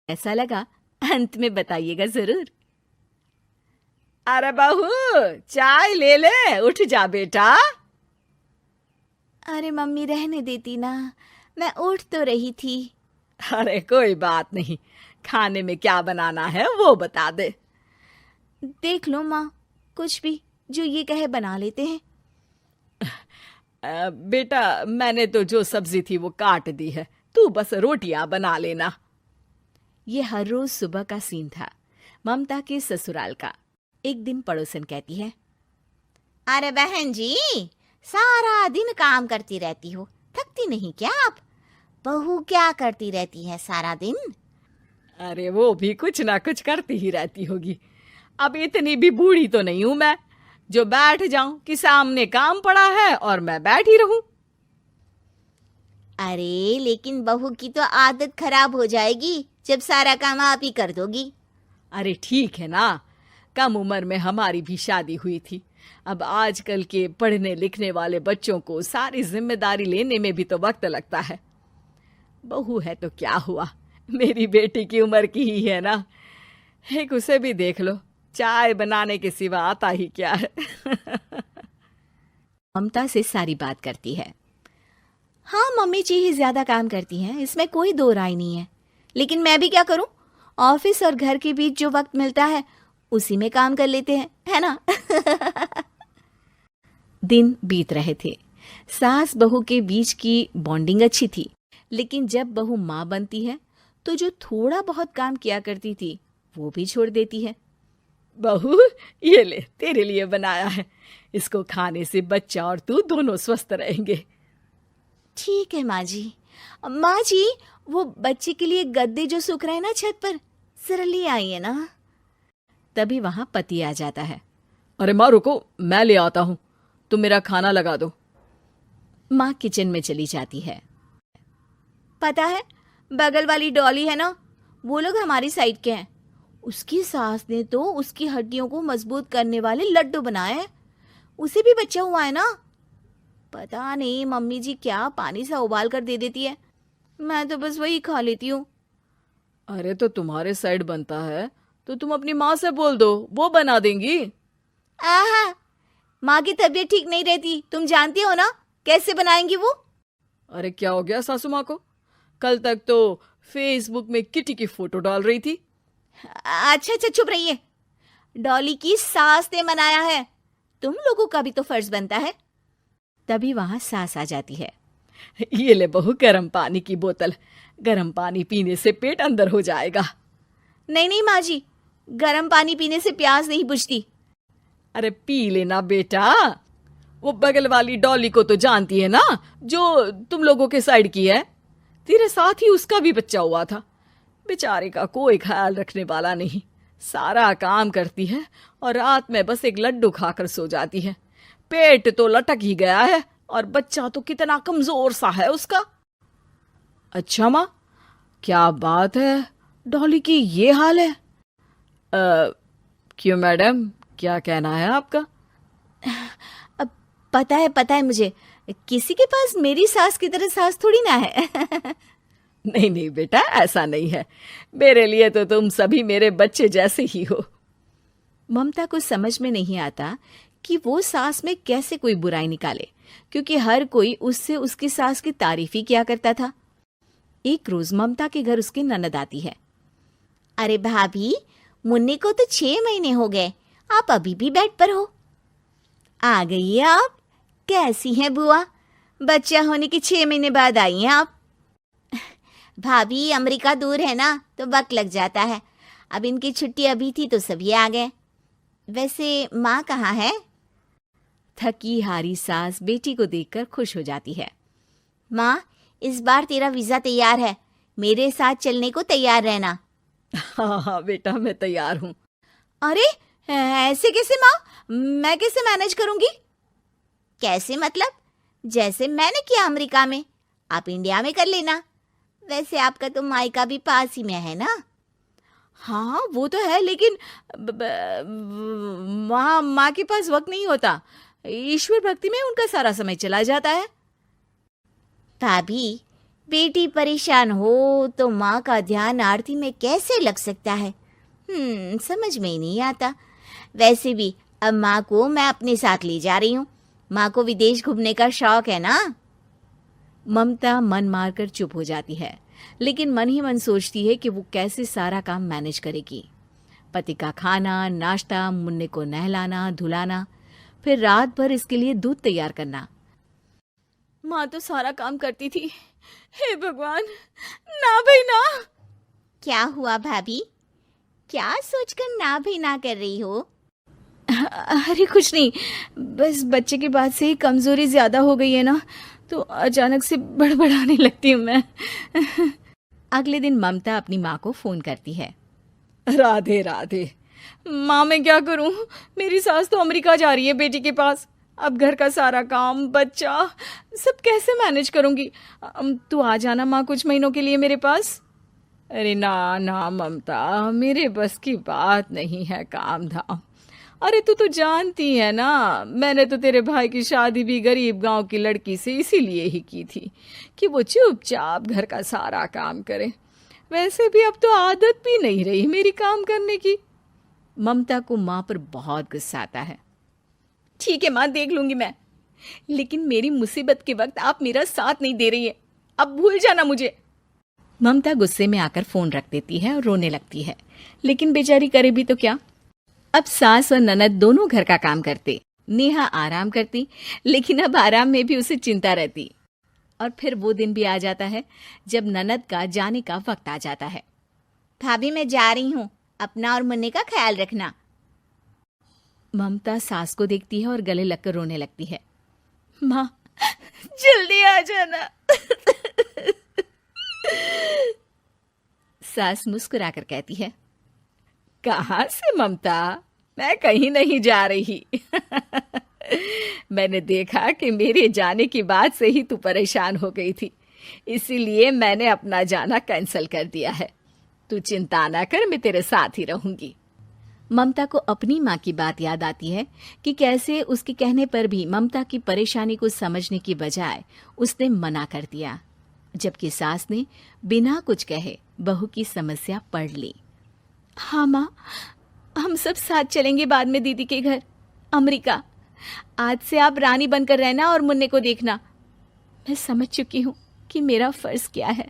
ऐसा लगा अंत में बताइएगा जरूर। अरे बहू, चाय ले ले, उठ जा बेटा। अरे मम्मी रहने देती ना, मैं उठ तो रही थी। अरे कोई बात नहीं, खाने में क्या बनाना है वो बता दे। देख लो माँ, कुछ भी जो ये कहे बना लेते हैं। बेटा, मैंने तो जो सब्जी थी वो काट दी है, तू बस रोटियां बना लेना। ये हर रोज सुबह का सीन था ममता के ससुराल का। एक दिन पड़ोसन कहती है, अरे बहन जी, सारा दिन काम करती रहती हो, थकती नहीं क्या आप? बहू क्या करती रहती है सारा दिन? अरे वो भी कुछ ना कुछ करती ही रहती होगी। अब इतनी भी बूढ़ी तो नहीं हूं मैं जो बैठ जाऊं कि सामने काम पड़ा है और मैं बैठी रहूं। अरे लेकिन बहू की तो आदत खराब हो जाएगी जब सारा काम आप ही कर दोगी। अरे ठीक है ना, कम उम्र में हमारी भी शादी हुई थी। अब आजकल के पढ़ने लिखने वाले बच्चों को सारी जिम्मेदारी लेने में भी तो वक्त लगता है। बहू है तो क्या हुआ, मेरी बेटी की उम्र की ही है ना। एक उसे भी देख लो, चाय बनाने के सिवा आता ही क्या है। ममता से सारी बात करती है। हाँ, मम्मी जी ही ज्यादा काम करती हैं, इसमें कोई दो राय नहीं है। लेकिन मैं भी क्या करूं, ऑफिस और घर के बीच जो वक्त मिलता है उसी में काम कर लेते हैं, है ना। दिन बीत रहे थे। सास बहू के बीच की बॉन्डिंग अच्छी थी, लेकिन जब बहू माँ बनती है तो जो थोड़ा बहुत काम किया करती थी वो भी छोड़ देती है। बहू, ये ले, तेरे लिए बनाया है। इसको खाने से बच्चा और तू दोनों स्वस्थ रहेंगे। ठीक है माँ जी। माँ जी, वो बच्चे के लिए गद्दे जो सूख रहे हैं ना छत पर, जरा ले आइए ना। तभी वहां पति आ जाता है। अरे माँ रुको, मैं ले आता हूँ, तुम मेरा खाना लगा दो। माँ किचन में चली जाती है। पता है, बगल वाली डॉली है ना, वो लोग हमारी साइड के हैं। उसकी सास ने तो उसकी हड्डियों को मजबूत करने वाले लड्डू बनाए हैं। उसे भी बच्चा हुआ है ना। पता नहीं मम्मी जी क्या पानी सा उबाल कर दे देती है, मैं तो बस वही खा लेती हूँ। अरे तो तुम्हारे साइड बनता है तो तुम अपनी माँ से बोल दो, वो बना देंगी। आहा, माँ की तबीयत ठीक नहीं रहती, तुम जानती हो ना, कैसे बनाएंगी वो। अरे क्या हो गया सासू माँ को? कल तक तो फेसबुक में किटी की फोटो डाल रही थी। अच्छा अच्छा, चुप रहिए। डॉली की सास ने मनाया है, तुम लोगों का भी तो फर्ज बनता है। तभी वहां सास आ जाती है। ये ले बहू, गर्म पानी की बोतल, गर्म पानी पीने से पेट अंदर हो जाएगा। नहीं नहीं माँ जी, गर्म पानी पीने से प्यास नहीं बुझती। अरे पी लेना बेटा। वो बगल वाली डॉली को तो जानती है ना, जो तुम लोगों के साइड की है। तेरे साथ ही उसका भी बच्चा हुआ था। बेचारे का कोई ख्याल रखने वाला नहीं, सारा काम करती है और रात में बस एक लड्डू खाकर सो जाती है। पेट तो लटक ही गया है और बच्चा तो कितना कमजोर सा है उसका। अच्छा माँ, क्या बात है, डॉली की ये हाल है? क्यों मैडम, क्या कहना है आपका? अब पता है मुझे, किसी के पास मेरी सास की तरह सास थोड़ी ना है। नहीं नहीं बेटा, ऐसा नहीं है। मेरे लिए तो तुम सभी मेरे बच्चे जैसे ही हो। ममता को समझ में नहीं आता कि वो सास में कैसे कोई बुराई निकाले, क्योंकि हर कोई उससे उसकी सास की तारीफ ही किया करता था। एक रोज ममता के घर उसकी ननद आती है। अरे भाभी, मुन्नी को तो 6 महीने हो गए, आप अभी भी बेड पर हो। आ गई है आप? कैसी हैं बुआ? बच्चा होने के 6 महीने बाद आई हैं आप। भाभी, अमेरिका दूर है ना, तो वक्त लग जाता है। अब इनकी छुट्टी अभी थी तो सभी आ गए। वैसे माँ कहाँ है? थकी हारी सास बेटी को देखकर खुश हो जाती है। माँ, इस बार तेरा वीजा तैयार है, मेरे साथ चलने को तैयार रहना। हाँ हाँ बेटा, मैं तैयार हूँ। अरे ऐसे कैसे माँ, मैं कैसे मैनेज करूंगी? कैसे मतलब? जैसे मैंने किया अमेरिका में, आप इंडिया में कर लेना। वैसे आपका तो मायका भी पास ही में है ना। हाँ वो तो है, लेकिन माँ के पास वक्त नहीं होता। ईश्वर भक्ति में उनका सारा समय चला जाता है। भाभी, बेटी परेशान हो तो माँ का ध्यान आरती में कैसे लग सकता है? समझ में ही नहीं आता। वैसे भी अब माँ को मैं अपने साथ ले जा रही हूँ। माँ को विदेश घूमने का शौक है ना। ममता मन मारकर चुप हो जाती है, लेकिन मन ही मन सोचती है कि वो कैसे सारा काम मैनेज करेगी। पति का खाना, नाश्ता, मुन्ने को नहलाना, धुलाना, फिर रात भर इसके लिए दूध तैयार करना। माँ तो सारा काम करती थी। हे भगवान, ना भाई ना। क्या हुआ भाभी? क्या सोचकर ना भी ना कर रही हो? अरे कुछ नहीं, बस बच्चे के बाद से ही कमजोरी ज्यादा हो गई है ना, तो अचानक से बड़बड़ाने लगती हूँ मैं। अगले दिन ममता अपनी माँ को फोन करती है। राधे राधे। माँ मैं क्या करूँ, मेरी सास तो अमेरिका जा रही है बेटी के पास। अब घर का सारा काम, बच्चा, सब कैसे मैनेज करूँगी। तू आ जाना माँ कुछ महीनों के लिए मेरे पास। अरे ना ना ममता, मेरे बस की बात नहीं है काम धाम। अरे तू तो जानती है ना, मैंने तो तेरे भाई की शादी भी गरीब गांव की लड़की से इसीलिए ही की थी कि वो चुपचाप घर का सारा काम करे। वैसे भी अब तो आदत भी नहीं रही मेरी काम करने की। ममता को माँ पर बहुत गुस्सा आता है। ठीक है माँ, देख लूंगी मैं, लेकिन मेरी मुसीबत के वक्त आप मेरा साथ नहीं दे रही है। अब भूल जाना मुझे। ममता गुस्से में आकर फोन रख देती है और रोने लगती है, लेकिन बेचारी करे भी तो क्या। अब सास और ननद दोनों घर का काम करते, नेहा आराम करती, लेकिन अब आराम में भी उसे चिंता रहती। और फिर वो दिन भी आ जाता है जब ननद का जाने का वक्त आ जाता है। भाभी मैं जा रही हूँ, अपना और मुन्ने का ख्याल रखना। ममता सास को देखती है और गले लगकर रोने लगती है। माँ जल्दी आ जाना। सास मुस्कुराकर कहती है, कहाँ से ममता, मैं कहीं नहीं जा रही। मैंने देखा कि मेरे जाने की बात से ही तू परेशान हो गई थी, इसीलिए मैंने अपना जाना कैंसिल कर दिया है। तू चिंता ना कर, मैं तेरे साथ ही रहूंगी। ममता को अपनी माँ की बात याद आती है कि कैसे उसके कहने पर भी ममता की परेशानी को समझने की बजाय उसने मना कर दिया, जबकि सास ने बिना कुछ कहे बहू की समस्या पढ़ ली। हाँ माँ, हम सब साथ चलेंगे बाद में दीदी के घर अमेरिका। आज से आप रानी बनकर रहना और मुन्ने को देखना। मैं समझ चुकी हूँ कि मेरा फर्ज क्या है।